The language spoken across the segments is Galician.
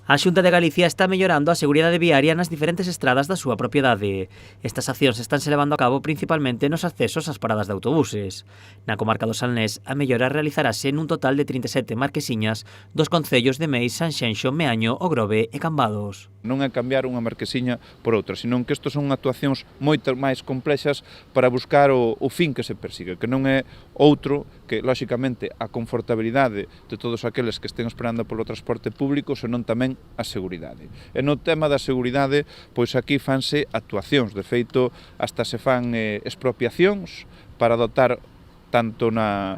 A Xunta de Galicia está mellorando a seguridade viaria nas diferentes estradas da súa propiedade. Estas accións estánse levando a cabo principalmente nos accesos ás paradas de autobuses. Na comarca do Salnés, a mellora realizarase nun total de 37 marquesiñas dos concellos de Meis, Sanxenxo, Meaño, O Grove e Cambados. Non é cambiar unha marquesiña por outra, senón que isto son actuacións moito máis complexas para buscar o fin que se persigue, que non é outro que, lóxicamente, a confortabilidade de todos aqueles que estén esperando polo transporte público, senón tamén a seguridade. E no tema da seguridade, pois aquí fanse actuacións, de feito, hasta se fan expropiacións para dotar tanto na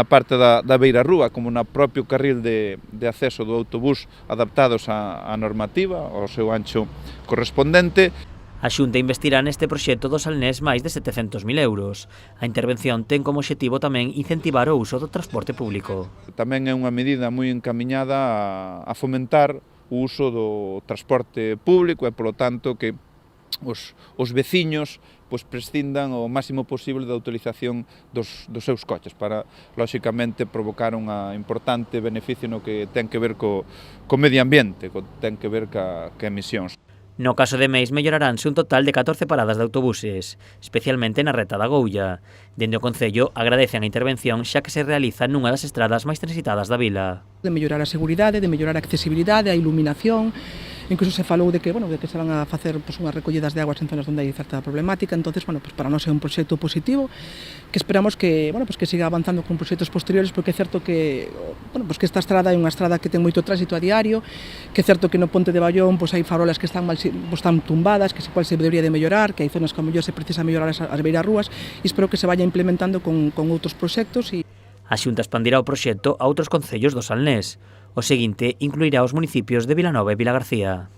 parte da beirarrúa como no propio carril de acceso do autobús adaptados á normativa, ao seu ancho correspondente. A Xunta investirá neste proxecto do Salnés máis de 700.000 euros. A intervención ten como obxectivo tamén incentivar o uso do transporte público. Tamén é unha medida moi encamiñada a fomentar o uso do transporte público e, polo tanto, que os veciños prescindan o máximo posible da utilización dos seus coches para, lóxicamente, provocar un importante beneficio no que ten que ver co medio ambiente, ten que ver ca emisións. No caso de Meis, melloraránse un total de 14 paradas de autobuses, especialmente na reta da Goulla. Dende o Concello agradecen a intervención xa que se realiza nunha das estradas máis transitadas da vila. De mellorar a seguridade, de mellorar a accesibilidade, a iluminación. Incluso se falou de que se van a facer unhas recollidas de aguas en zonas onde hai certa problemática. Entonces, para nós é un proxecto positivo que esperamos que siga avanzando con proxectos posteriores, porque é certo que esta estrada é unha estrada que ten moito tránsito a diario, que é certo que no Ponte de Baión hai farolas que están tumbadas, que se debería de mellorar, que hai zonas que ao mellor se precisa mellorar as beirarrúas, e espero que se vaya implementando con outros proxectos. A Xunta expandirá o proxecto a outros concellos do Salnés. O seguinte incluirá os municipios de Vilanova e Vilagarcía.